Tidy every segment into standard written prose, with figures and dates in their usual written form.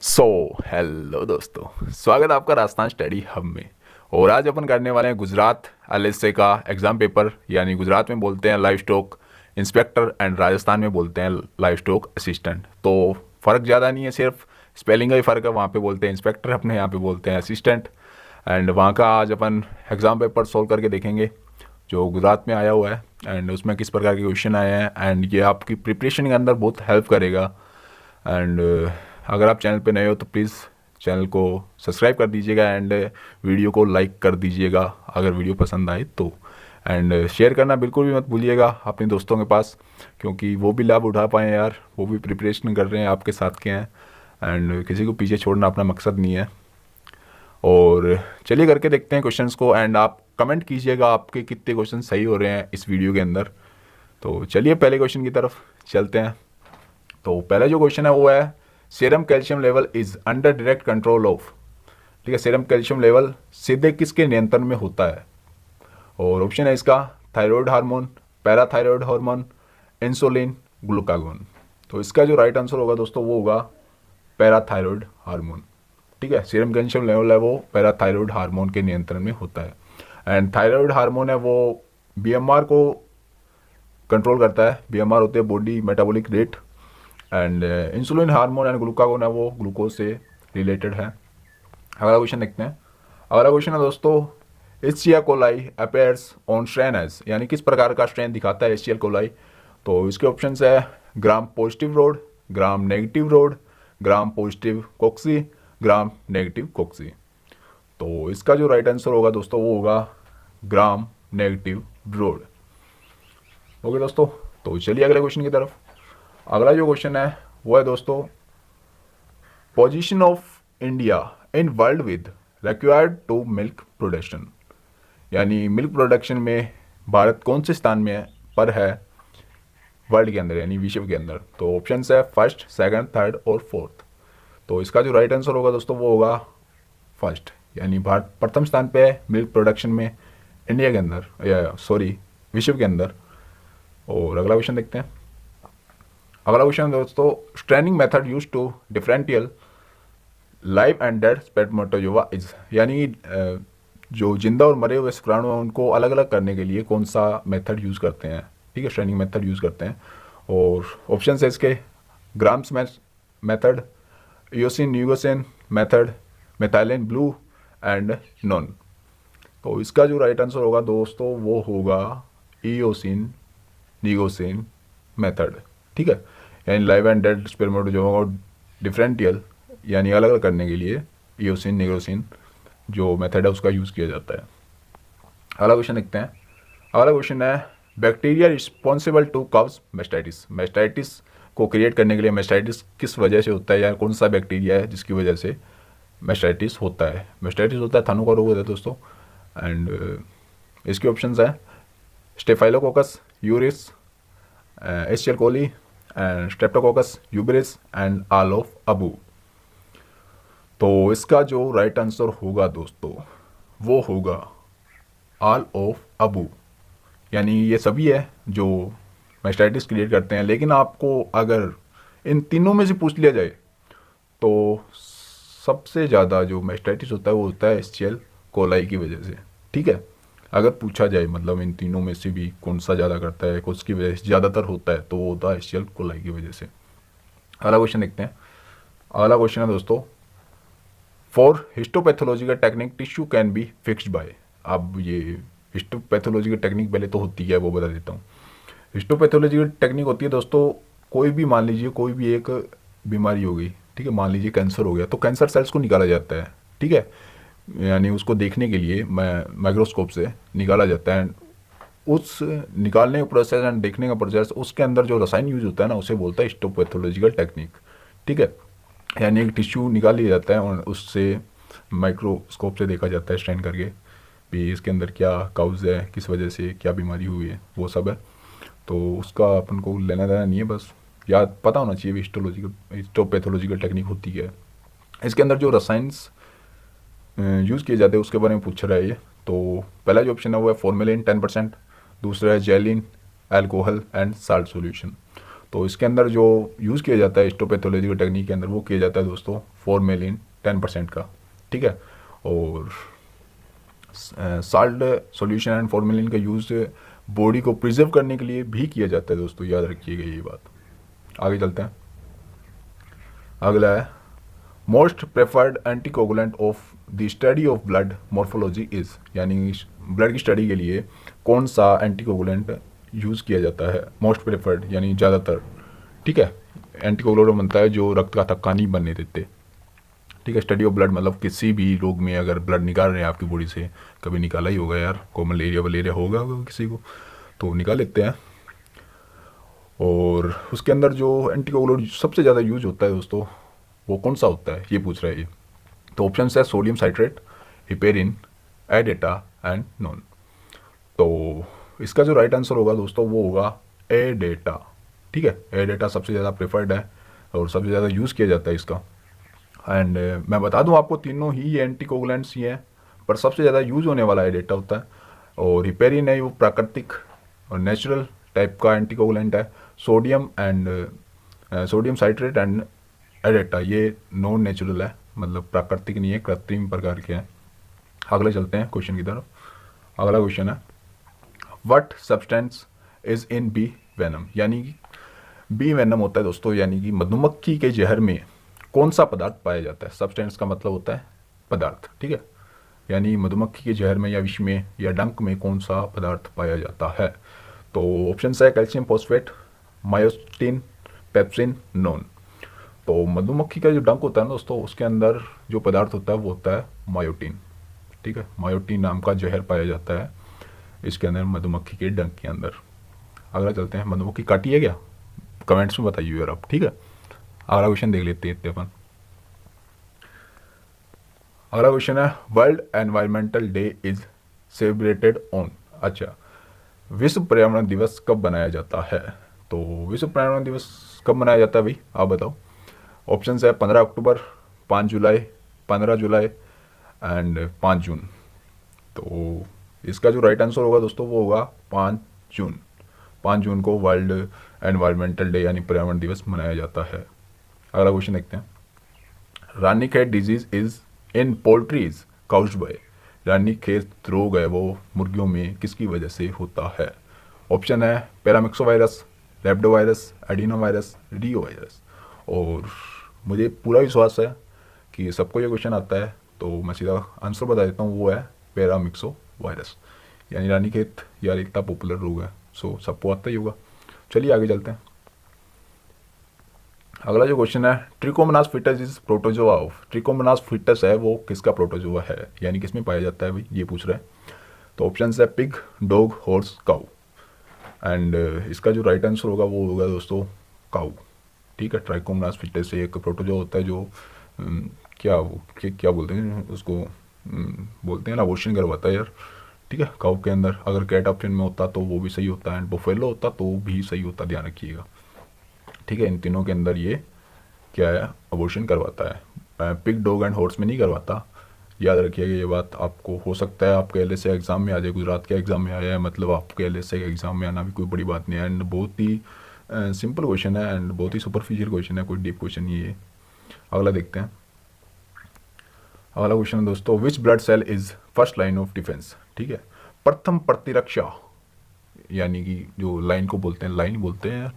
Hello दोस्तों, स्वागत है आपका राजस्थान स्टडी हब में। और आज अपन करने वाले हैं गुजरात एलएसए का एग्ज़ाम पेपर। यानी गुजरात में बोलते हैं live stock inspector and Rajasthan में बोलते हैं लाइव स्टॉक असिस्टेंट। तो फ़र्क ज़्यादा नहीं है, सिर्फ स्पेलिंग का ही फ़र्क है। वहाँ पे बोलते हैं इंस्पेक्टर, अपने यहाँ पे बोलते हैं असिस्टेंट। एंड वहाँ का आज अपन एग्ज़ाम पेपर सोल्व करके देखेंगे जो गुजरात में आया हुआ है, एंड उसमें किस प्रकार के क्वेश्चन आए हैं। एंड ये आपकी प्रिपरेशन के अंदर बहुत हेल्प करेगा। एंड अगर आप चैनल पे नए हो तो प्लीज़ चैनल को सब्सक्राइब कर दीजिएगा एंड वीडियो को लाइक कर दीजिएगा अगर वीडियो पसंद आए तो। एंड शेयर करना बिल्कुल भी मत भूलिएगा अपने दोस्तों के पास, क्योंकि वो भी लाभ उठा पाएँ यार, वो भी प्रिपरेशन कर रहे हैं, आपके साथ के हैं। एंड किसी को पीछे छोड़ना अपना मकसद नहीं है। और चलिए करके देखते हैं क्वेश्चंस को। एंड आप कमेंट कीजिएगा आपके कितने क्वेश्चन सही हो रहे हैं इस वीडियो के अंदर। तो चलिए पहले क्वेश्चन की तरफ चलते हैं। तो पहला जो क्वेश्चन है वो है serum calcium level is under direct control of. ठीक है, सीरम कैल्शियम लेवल सीधे किसके नियंत्रण में होता है? और ऑप्शन है इसका thyroid hormone, parathyroid hormone, insulin, glucagon. तो इसका जो राइट आंसर होगा दोस्तों वो होगा पैराथायराइड हार्मोन। ठीक है, सीरम कैल्शियम लेवल है वो पैराथायराइड हार्मोन के नियंत्रण में होता है। एंड थायराइड हार्मोन है वो बीएमआर को कंट्रोल करता है। बीएमआर होते हैं body metabolic rate. And insulin hormone and glucagon है वो ग्लूकोज से रिलेटेड है। अगला क्वेश्चन देखते हैं। अगला क्वेश्चन है दोस्तों एस्चिया coli appears on stain as, यानी किस प्रकार का स्ट्रेन दिखाता है एस्चिया कोलाई? तो इसके ऑप्शन है gram positive road, gram negative road, gram positive coccyx, gram negative coccyx. तो इसका जो राइट आंसर होगा दोस्तों वो होगा ग्राम नेगेटिव रोड। ओके दोस्तों, तो चलिए अगले क्वेश्चन की तरफ। अगला जो क्वेश्चन है वो है दोस्तों position of India in world with required to milk production, यानी मिल्क प्रोडक्शन में भारत कौन से स्थान में पर है वर्ल्ड के अंदर, यानी विश्व के अंदर? तो ऑप्शन है फर्स्ट, सेकंड, थर्ड और फोर्थ। तो इसका जो राइट आंसर होगा दोस्तों वो होगा फर्स्ट, यानी भारत प्रथम स्थान पे है मिल्क प्रोडक्शन में इंडिया के अंदर, या सॉरी विश्व के अंदर। और अगला क्वेश्चन देखते हैं। अगला क्वेश्चन दोस्तों straining method use to differential live and dead spermatozoa is, यानी जो जिंदा और मरे हुए शुक्राणु हैं उनको अलग अलग करने के लिए कौन सा मेथड यूज़ करते हैं? ठीक है, स्ट्रेनिंग मेथड यूज़ करते हैं। और ऑप्शन है इसके Gram's method, eosin nigrosin method, methylene blue and none. तो इसका जो राइट आंसर होगा दोस्तों वो होगा ईओसिन न्यूगोसिन मेथड। ठीक है, यानी लाइव एंड डेड स्पर्मेटोजोआ को डिफरेंशियल यानी अलग अलग करने के लिए ईओसिन न्यूगोसिन जो मेथड है उसका यूज़ किया जाता है। अगला क्वेश्चन देखते हैं। अगला क्वेश्चन है bacteria responsible to cause mastitis. Mastitis को क्रिएट करने के लिए मेस्टाइटिस किस वजह से होता है, या कौन सा बैक्टीरिया है जिसकी वजह से मेस्टाइटिस होता है? मेस्टाइटिस होता है थानों का रोग होता है दोस्तों। एंड इसके ऑप्शन है Staphylococcus aureus, Escherichia coli and Streptococcus uberis and all of above. तो इसका जो राइट आंसर होगा दोस्तों वो होगा ऑल ऑफ अबू, यानी ये सभी है जो मेस्टाइटिस क्रिएट करते हैं। लेकिन आपको अगर इन तीनों में से पूछ लिया जाए तो सबसे ज़्यादा जो मेस्टाइटिस होता है वो होता है एस्चियल कोलाई की वजह से। ठीक है, अगर पूछा जाए मतलब इन तीनों में से भी कौन सा ज़्यादा करता है, कौन की वजह से ज़्यादातर होता है, तो वो होता है एस्चियल कोलाई की वजह से। अगला क्वेश्चन देखते हैं। अगला क्वेश्चन है दोस्तों for histopathological technique tissue can be fixed by. अब ये हिस्टोपैथोलॉजिकल टेक्निक पहले तो होती है वो बता देता हूँ। हिस्टोपैथोलॉजिकल टेक्निक होती है दोस्तों कोई भी, मान लीजिए कोई भी एक बीमारी हो गई, ठीक है, मान लीजिए कैंसर हो गया, तो कैंसर सेल्स को निकाला जाता है। ठीक है, यानी उसको देखने के लिए माइक्रोस्कोप से निकाला जाता है। उस निकालने का प्रोसेस एंड देखने का प्रोसेस, उसके अंदर जो रसायन यूज होता है ना उसे बोलता है हिस्टोपैथोलॉजिकल टेक्निक। ठीक है, यानी एक टिश्यू निकाल लिया जाता है और उससे माइक्रोस्कोप से देखा जाता है स्टैंड करके भी इसके अंदर क्या काउज है, किस वजह से क्या बीमारी हुई है, वो सब है। तो उसका अपन को लेना देना नहीं है, बस याद पता होना चाहिए हिस्टोपैथोलॉजिकल टेक्निक होती है। इसके अंदर जो रसायन यूज़ किए जाते हैं उसके बारे में पूछ रहा है ये। तो पहला जो ऑप्शन है वो है फॉर्मेलिन 10%, दूसरा है जेलिन, अल्कोहल एंड साल्ट सॉल्यूशन। तो इसके अंदर जो यूज़ किया जाता है हिस्टोपैथोलॉजी की टेक्निक के अंदर, वो किया जाता है दोस्तों फॉर्मेलिन 10% का, ठीक है। और साल्ट सॉल्यूशन एंड फॉर्मेलिन का यूज़ बॉडी को प्रिजर्व करने के लिए भी किया जाता है दोस्तों, याद रखिएगा ये बात। आगे चलते हैं। अगला है most preferred anticoagulant of the study of blood morphology is, यानी ब्लड की स्टडी के लिए कौन सा एंटीकोगुलेंट यूज़ किया जाता है, मोस्ट प्रेफर्ड यानी ज़्यादातर, ठीक है। एंटीकोगुलेंट बनता है जो रक्त का थक्का नहीं बनने देते, ठीक है। स्टडी ऑफ ब्लड मतलब किसी भी रोग में अगर ब्लड निकाल रहे हैं आपकी बॉडी से, कभी निकाला ही होगा यार, को मलेरिया वलेरिया होगा किसी को तो निकाल लेते हैं। और उसके अंदर जो एंटीकोगुलेंट सबसे ज़्यादा यूज होता है दोस्तों, वो कौन सा होता है ये पूछ रहा है ये। तो ऑप्शन है sodium citrate, heparin, EDTA and none. तो इसका जो राइट आंसर होगा दोस्तों वो होगा एडेटा, ठीक है। एडेटा सबसे ज़्यादा प्रेफर्ड है और सबसे ज़्यादा यूज़ किया जाता है इसका। एंड मैं बता दूं आपको तीनों ही एंटीकोगुलेंट्स ही हैं, पर सबसे ज़्यादा यूज़ होने वाला एडेटा होता है। और हिपेरिन है वो प्राकृतिक और नेचुरल टाइप का एंटीकोगुलेंट है। सोडियम साइट्रेट एंड एडेटा ये नॉन नेचुरल है, मतलब प्राकृतिक नहीं है, कृत्रिम प्रकार के हैं। अगले चलते हैं क्वेश्चन की तरफ। अगला क्वेश्चन है what substance is in bee venom, यानी कि बी वेनम होता है दोस्तों, यानी कि मधुमक्खी के जहर में कौन सा पदार्थ पाया जाता है। सब्सटेंस का मतलब होता है पदार्थ, ठीक है। यानी मधुमक्खी के जहर में या विष में या डंक में कौन सा पदार्थ पाया जाता है। तो ऑप्शन है कैल्शियम फॉस्फेट, मायोस्टिन, पेप्सिन, नॉन। तो मधुमक्खी का जो डंक होता है ना दोस्तों, उसके अंदर जो पदार्थ होता है वो होता है मायोटिन, ठीक है। मायोटिन नाम का जहर पाया जाता है इसके अंदर, मधुमक्खी के डंक के अंदर। अगला चलते हैं, मधुमक्खी काटी है क्या, कमेंट्स में बताइए यार आप, ठीक है। अगला क्वेश्चन देख लेते हैं इतने अपन। अगला क्वेश्चन है world environmental day is celebrated on, अच्छा विश्व पर्यावरण दिवस कब मनाया जाता है। तो विश्व पर्यावरण दिवस कब मनाया जाता है भाई, आप बताओ। ऑप्शन है 15 अक्टूबर, 5 जुलाई, 15 जुलाई एंड 5 जून। तो इसका जो राइट आंसर होगा दोस्तों वो होगा 5 जून। 5 जून को वर्ल्ड एनवायरमेंटल डे यानी पर्यावरण दिवस मनाया जाता है। अगला क्वेश्चन देखते हैं। Ranikhet disease is in poultries caused by, Ranikhet रोग है वो मुर्गियों में किसकी वजह से होता है। ऑप्शन है पैरामिक्सो वायरस, लेप्डोवायरस, एडिनोवायरस, रियो वायरस। और मुझे पूरा विश्वास है कि सबको ये क्वेश्चन आता है, तो मैं सीधा आंसर बता देता हूँ, वो है पैरामिक्सो वायरस। यानी रानीखेत यार इतना पॉपुलर रोग है, सो सबको आता ही होगा। चलिए आगे चलते हैं। अगला जो क्वेश्चन है Trichomonas foetus is protozoa of, Trichomonas foetus है वो किसका प्रोटोजोआ है, यानी किसमें पाया जाता है भाई, ये पूछ रहा है। तो ऑप्शन है pig, dog, horse, cow. And इसका जो राइट आंसर होगा वो होगा दोस्तों काऊ, ठीक है। ट्राइकोमोनास फिटस एक प्रोटोजोआ होता है जो क्या बोलते हैं उसको, बोलते हैं ना, अबॉर्शन करवाता है यार, ठीक है। काऊ के अंदर अगर कैट ऑप्शन में होता तो वो भी सही होता है, एंड बुफेलो होता तो भी सही होता, ध्यान रखिएगा, ठीक है। इन तीनों के अंदर ये क्या है, अबॉर्शन करवाता है। पिग, डॉग एंड हॉर्स में नहीं करवाता, याद रखिएगा ये बात। आपको हो सकता है आपके एलएसए एग्जाम में आ जाए, गुजरात के एग्जाम में आया है, मतलब आपके एलएसए एग्जाम में आना भी कोई बड़ी बात नहीं है। एंड बहुत ही सिंपल क्वेश्चन है एंड बहुत ही सुपरफिशियल क्वेश्चन है, कोई डीप क्वेश्चन नहीं है। अगला देखते हैं। अगला क्वेश्चन है दोस्तों which blood cell is first line of defence, ठीक है। प्रथम प्रतिरक्षा, यानी कि जो लाइन को बोलते हैं, लाइन बोलते हैं,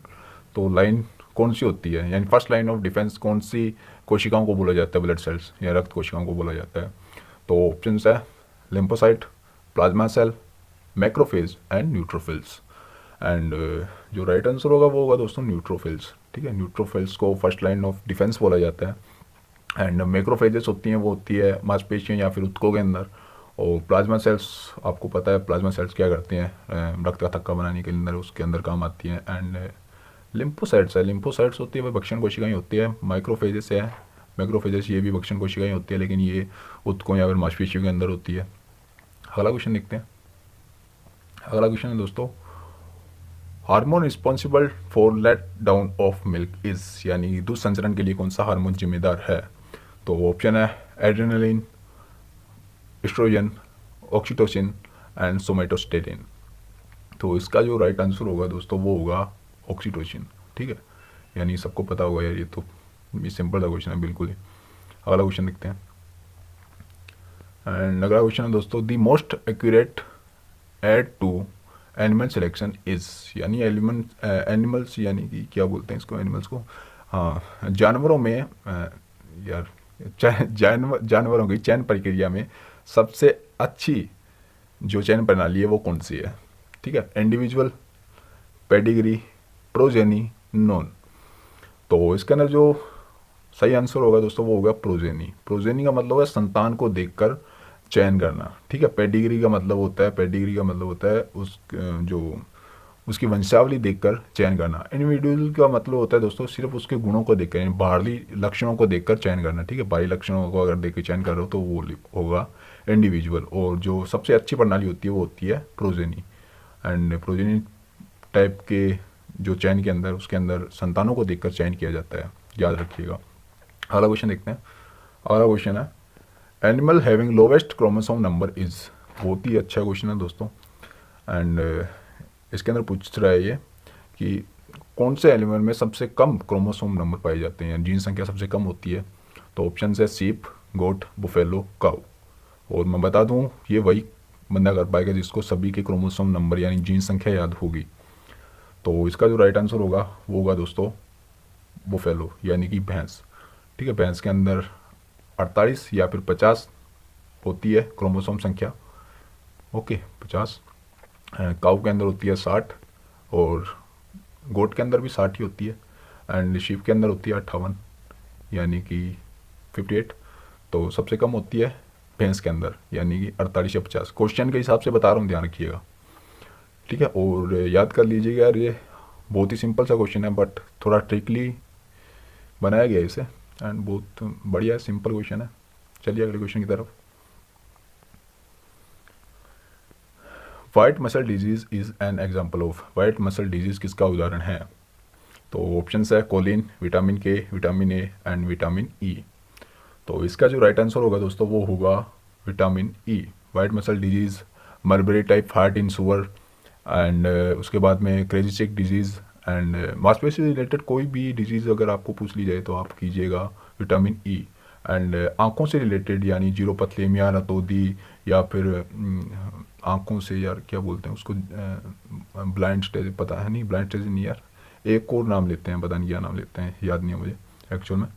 तो लाइन कौन सी होती है, यानी फर्स्ट लाइन ऑफ डिफेंस कौन सी कोशिकाओं को बोला जाता है, ब्लड सेल्स या रक्त कोशिकाओं को बोला जाता है। तो ऑप्शन है lymphocyte, plasma cell, macrophage and neutrophils. And जो राइट आंसर होगा वो होगा दोस्तों न्यूट्रोफिल्स, ठीक है। न्यूट्रोफिल्स को फर्स्ट लाइन ऑफ डिफेंस बोला जाता है। एंड मैक्रोफेजेस होती हैं, वो होती है मांसपेशियों या फिर ऊतकों के अंदर। और प्लाज्मा सेल्स आपको पता है प्लाज्मा सेल्स क्या करते हैं, रक्त का थक्का बनाने के अंदर उसके अंदर काम आती हैं। एंड लिम्फोसाइट्स होती है, वह भक्षण कोशिकाएं होती है। माइक्रोफेजेस है, मैक्रोफेजेस ये भी भक्षण कोशिकाएं होती है, लेकिन ये ऊतकों या फिर मांसपेशियों के अंदर होती है। अगला क्वेश्चन देखते हैं। अगला क्वेश्चन है दोस्तों hormone responsible for let down of milk is, यानी दूध संचरण के लिए कौन सा हार्मोन जिम्मेदार है। तो ऑप्शन है adrenaline, oestrogen, oxytocin and somatostatin. तो इसका जो राइट आंसर होगा दोस्तों वो होगा ऑक्सीटोसिन, ठीक है, यानी सबको पता होगा यार, ये सिंपल सा क्वेश्चन है बिल्कुल ही। अगला क्वेश्चन देखते हैं। एंड अगला क्वेश्चन है दोस्तों, the most accurate aid to animal selection is, यानी एनिमल्स यानी कि क्या बोलते हैं इसको, एनिमल्स को, हाँ, जानवरों में यार जानवरों की चयन प्रक्रिया में सबसे अच्छी जो चयन प्रणाली है वो कौन सी है? ठीक है, इंडिविजुअल, पेडिग्री, प्रोजेनी, नॉन। तो इसके अंदर जो सही आंसर होगा दोस्तों वो होगा प्रोजेनी। प्रोजेनी का मतलब है संतान को देखकर चयन करना। ठीक है, पेडिग्री का मतलब होता है उस जो उसकी वंशावली देखकर चयन करना। इंडिविजुअल का मतलब होता है दोस्तों सिर्फ उसके गुणों को देखकर, यानी बाहरी लक्षणों को देखकर चयन करना। ठीक है, बाहरी लक्षणों को अगर देख के चयन कर रहे हो तो वो होगा इंडिविजुअल। और जो सबसे अच्छी प्रणाली होती है वो होती है प्रोजेनी। एंड प्रोजेनी टाइप के जो चयन के अंदर, उसके अंदर संतानों को देखकर चयन किया जाता है, याद रखिएगा। अगला क्वेश्चन देखते हैं। अगला क्वेश्चन है, animal having lowest chromosome number is. बहुत ही अच्छा क्वेश्चन है दोस्तों। एंड इसके अंदर पूछ रहा है ये कि कौन से एनिमल में सबसे कम क्रोमोसोम नंबर पाए जाते हैं, जीन संख्या सबसे कम होती है। तो ऑप्शन है सीप, गोट, बुफेलो, काऊ। और मैं बता दूं ये वही बंदा कर पाएगा जिसको सभी के क्रोमोसोम नंबर यानी जीन संख्या याद होगी। तो इसका जो राइट आंसर होगा वो होगा दोस्तों बुफेलो, यानी कि भैंस। ठीक है, भैंस के अंदर 48 या फिर 50 होती है क्रोमोसोम संख्या। ओके, 50। काऊ के अंदर होती है 60, और गोट के अंदर भी 60 ही होती है। एंड शीप के अंदर होती है 58, यानी कि 58। तो सबसे कम होती है भैंस के अंदर, यानी कि 48 या 50। क्वेश्चन के हिसाब से बता रहा हूँ, ध्यान रखिएगा। ठीक है, और याद कर लीजिएगा यार, ये बहुत ही सिंपल सा क्वेश्चन है बट थोड़ा ट्रिकली बनाया गया है इसे। एंड बहुत बढ़िया सिंपल क्वेश्चन है। चलिए अगले क्वेश्चन की तरफ। White muscle disease is an example of. White muscle disease किसका उदाहरण है? तो ऑप्शन है कोलिन, विटामिन के, vitamin A and vitamin E. तो इसका जो राइट आंसर होगा दोस्तों वो होगा vitamin E. White muscle disease, mulberry type heart in सुअर, एंड उसके बाद में क्रेजी चेक डिजीज़, एंड मांसपेशी से रिलेटेड कोई भी डिजीज़ अगर आपको पूछ ली जाए तो आप कीजिएगा विटामिन ई। एंड आँखों से रिलेटेड यानी जीरोपथलेमिया, रतौंधी, या फिर आँखों से यार क्या बोलते हैं उसको, ब्लाइंड स्टेज, पता है नहीं, ब्लाइंड स्टेज नहीं यार, एक और नाम लेते हैं, पता नहीं क्या नाम लेते हैं, याद नहीं है मुझे एक्चुअल में।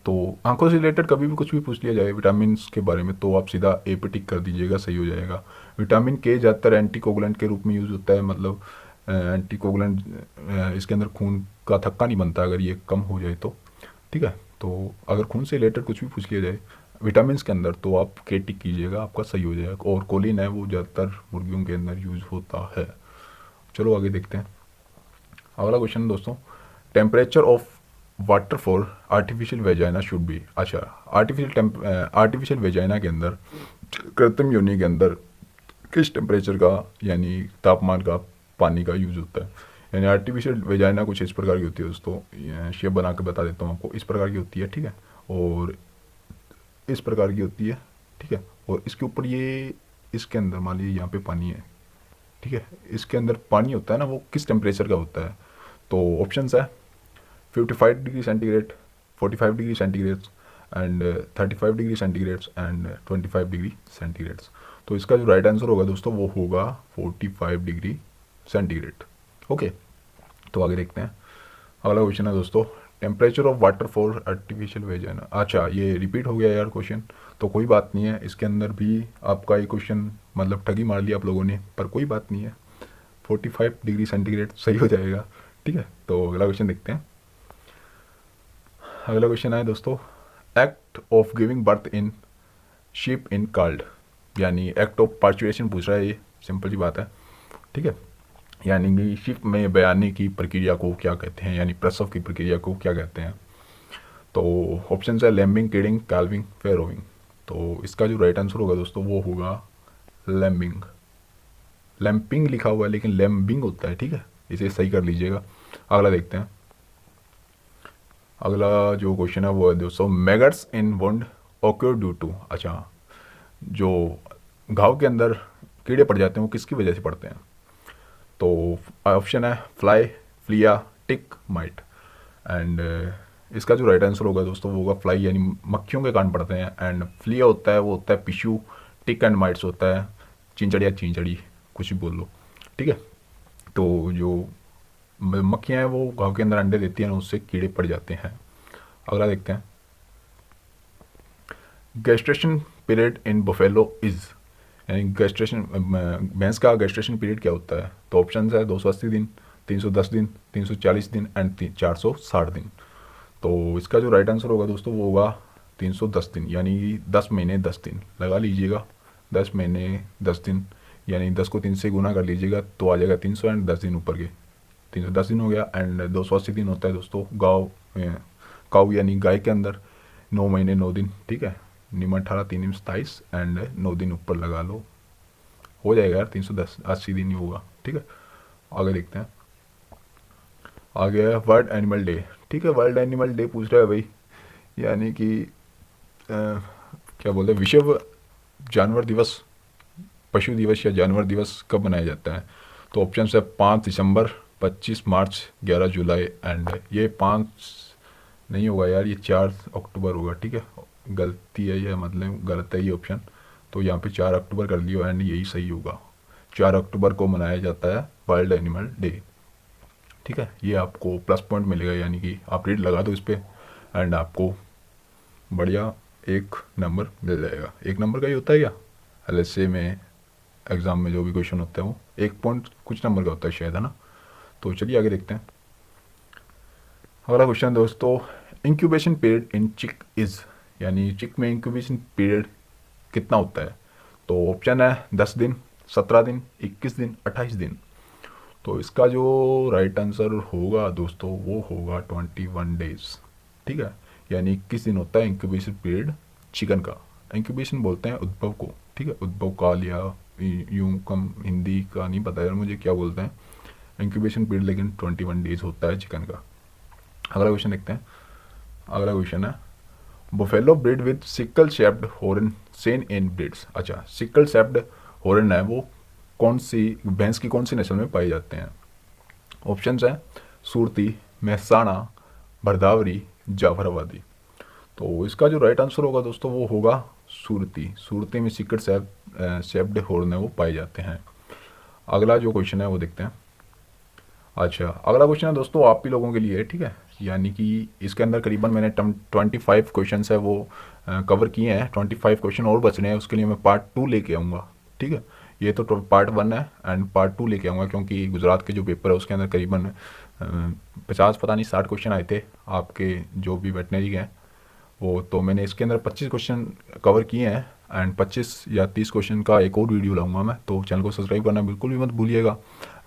तो आंखों से रिलेटेड कभी भी कुछ भी पूछ लिया जाए विटामिन के बारे में तो आप सीधा ए पे टिक कर दीजिएगा, सही हो जाएगा। विटामिन के ज़्यादातर एंटीकोगुलेंट के रूप में यूज़ होता है, मतलब एंटीकोगुलेंट, इसके अंदर खून का थक्का नहीं बनता अगर ये कम हो जाए तो। ठीक है, तो अगर खून से रिलेटेड कुछ भी पूछ लिया जाए विटामिन के अंदर तो आप के टिक कीजिएगा, आपका सही हो जाएगा। और कोलिन है वो ज़्यादातर मुर्गियों के अंदर यूज़ होता है। चलो आगे देखते हैं। अगला क्वेश्चन दोस्तों, temperature of water for artificial vagina should be. अच्छा, आर्टिफिशियल वेजाइना के अंदर, कृत्रिम योनि के अंदर किस टेम्परेचर का यानी तापमान का पानी का यूज़ होता है? यानी आर्टिफिशियल वेजाइना कुछ इस प्रकार की होती है दोस्तों, शेप बना के बता देता हूँ आपको। इस प्रकार की होती है, ठीक है, और इस प्रकार की होती है, ठीक है, और इसके ऊपर ये, इसके अंदर मान लीजिए यहाँ पे पानी है, ठीक है, इसके अंदर पानी होता है ना, वो किस टेम्परेचर का होता है? तो ऑप्शन है 55 degree centigrade, 45 degree centigrade, and 35 degree centigrade, and 25 degree centigrade. तो इसका जो राइट आंसर होगा दोस्तों वो होगा 45 डिग्री सेंटीग्रेड। ओके, तो आगे देखते हैं। अगला क्वेश्चन है दोस्तों, temperature of water for artificial vagina. अच्छा, ये रिपीट हो गया यार क्वेश्चन, तो कोई बात नहीं है, इसके अंदर भी आपका ये क्वेश्चन मतलब ठगी मार लिया आप लोगों ने, पर कोई बात नहीं है, 45 डिग्री सेंटीग्रेड सही हो जाएगा। ठीक है, तो अगला क्वेश्चन देखते हैं। अगला क्वेश्चन है दोस्तों, act of giving birth in sheep in called, यानी एक्ट ऑफ पार्चुरेशन पूछ रहा है, ये सिंपल सी बात है। ठीक है, यानी कि शीप में बयाने की प्रक्रिया को क्या कहते हैं, यानी प्रसव की प्रक्रिया को क्या कहते हैं? तो ऑप्शन है लैम्बिंग, किडिंग, कैल्विंग, फेरोइंग। तो इसका जो राइट आंसर होगा दोस्तों वो होगा लैम्बिंग। लैम्पिंग लिखा हुआ है लेकिन लैम्बिंग होता है, ठीक है, इसे सही कर लीजिएगा। अगला देखते हैं। अगला जो क्वेश्चन है वो है दोस्तों, maggots in wound occur due to. अच्छा, जो घाव के अंदर कीड़े पड़ जाते हैं वो किसकी वजह से पड़ते हैं? तो ऑप्शन है fly, Phulia, tick might. And इसका जो राइट आंसर होगा दोस्तों वो होगा फ्लाई, यानी मक्खियों के कान पड़ते हैं। एंड फ्लिया होता है वो होता है पिशू, टिक एंड माइट्स होता है चिंचड़ या चिंचड़ी, कुछ भी बोल लो, ठीक है। तो जो मक्खियाँ हैं वो घाव के अंदर अंडे देती हैं, उससे कीड़े पड़ जाते हैं। अगला देखते हैं, gestation period in buffalo is, यानी गैस्ट्रेशन भैंस का गैस्ट्रेशन पीरियड क्या होता है। तो ऑप्शन है 280 दिन, 310 दिन, 340 दिन एंड 460 दिन। तो इसका जो राइट आंसर होगा दोस्तों वो होगा 310 दिन, यानी 10 महीने 10 दिन लगा लीजिएगा। 10 महीने 10 दिन, यानी 10 को 3 से गुना कर लीजिएगा तो आ जाएगा 300 एंड 10 दिन ऊपर के 310 दिन हो गया। एंड 280 दिन होता है दोस्तों काऊ यानी गाय के अंदर 9 महीने 9 दिन, ठीक है। निम 18 3 निम 27 एंड 9 दिन ऊपर लगा लो, हो जाएगा यार 380 दिन ही होगा, ठीक है। आगे देखते हैं, आ गया वर्ल्ड एनिमल डे, ठीक है। वर्ल्ड एनिमल डे पूछ रहा है भाई, यानी कि क्या बोलते हैं, विश्व जानवर दिवस, पशु दिवस या जानवर दिवस कब मनाया जाता है। तो ऑप्शन है 5 दिसंबर, 25 मार्च, 11 जुलाई एंड ये 5 नहीं होगा यार, ये 4 अक्टूबर होगा, ठीक है। गलती है ये, मतलब गलत है ये ऑप्शन, तो यहाँ पे 4 अक्टूबर कर लियो एंड यही सही होगा। 4 अक्टूबर को मनाया जाता है वर्ल्ड एनिमल डे, ठीक है। ये आपको प्लस पॉइंट मिलेगा, यानी कि आप रेट लगा दो इस पर एंड आपको बढ़िया 1 नंबर मिल जाएगा। 1 नंबर का ही होता है क्या LSA में, एग्ज़ाम में जो भी क्वेश्चन होता है वो 1 पॉइंट कुछ नंबर का होता है शायद, है ना। तो चलिए आगे देखते हैं। अगला क्वेश्चन दोस्तों, इंक्यूबेशन पीरियड इन चिक इज़, यानी चिक में इंक्यूबेशन पीरियड कितना होता है। तो ऑप्शन है 10 दिन, 17 दिन, 21 दिन, 28 दिन। तो इसका जो राइट आंसर होगा दोस्तों वो होगा 21 डेज, ठीक है। यानी 21 दिन होता है इंक्यूबेशन पीरियड चिकन का। इंक्यूबेशन बोलते हैं उद्भव को, ठीक है। उद्भव काल या यूं कम, हिंदी का नहीं पता यार मुझे क्या बोलते हैं इंक्यूबेशन पीरियड, लेकिन 21 डेज होता है चिकन का। अगला क्वेश्चन देखते हैं। अगला क्वेश्चन है, buffalo breed with sickle shaped horn Sen in breeds. अच्छा, सिकल शेप्ड हॉर्न है वो कौन सी भैंस की कौन सी नस्ल में पाए जाते हैं। ऑप्शन है सूरती, मेहसाणा, भरदावरी, जाफराबादी। तो इसका जो राइट आंसर होगा दोस्तों वो होगा सूरती। सूरती में सिकल शेप्ड हॉर्न है वो पाए जाते हैं। अगला जो क्वेश्चन है वो देखते हैं। अच्छा, अगला क्वेश्चन है दोस्तों आप ही लोगों के लिए, ठीक है। यानी कि इसके अंदर करीबन मैंने 25 क्वेश्चन है वो कवर किए हैं। 25 क्वेश्चन और बच रहे हैं, उसके लिए मैं पार्ट 2 लेके आऊँगा, ठीक है। ये तो पार्ट 1 है एंड पार्ट 2 लेके आऊँगा, क्योंकि गुजरात के जो पेपर है उसके अंदर करीबन 50 पता नहीं 60 क्वेश्चन आए थे आपके जो भी वेटनरी के हैं वो। तो मैंने इसके अंदर 25 क्वेश्चन कवर किए हैं एंड 25 या 30 क्वेश्चन का एक और वीडियो लाऊंगा मैं। तो चैनल को सब्सक्राइब करना बिल्कुल भी मत भूलिएगा।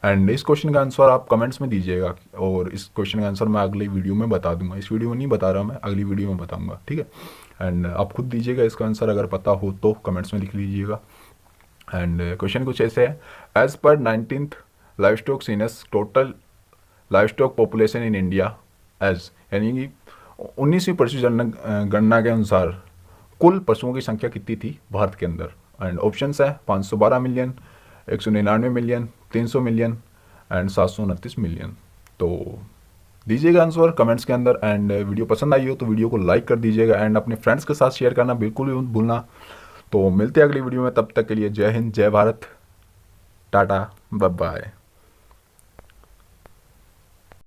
एंड इस क्वेश्चन का आंसर आप कमेंट्स में दीजिएगा और इस क्वेश्चन का आंसर मैं अगली वीडियो में बता दूंगा। इस वीडियो में नहीं बता रहा मैं, अगली वीडियो में बताऊंगा, ठीक है। एंड आप खुद दीजिएगा इसका आंसर, अगर पता हो तो कमेंट्स में लिख लीजिएगा। एंड क्वेश्चन कुछ ऐसे है, as per 19th livestock census total livestock population in India as, यानी कि 19वीं पशु गणना के अनुसार कुल पशुओं की संख्या कितनी थी भारत के अंदर। एंड ऑप्शंस है 512 million, 199 million, 300 million and 729 million. तो दीजिएगा आंसर कमेंट्स के अंदर। एंड वीडियो पसंद आई हो तो वीडियो को लाइक कर दीजिएगा एंड अपने फ्रेंड्स के साथ शेयर करना बिल्कुल भी मत भूलना। तो मिलते हैं अगली वीडियो में, तब तक के लिए जय हिंद, जय भारत, टाटा, बाय बाय।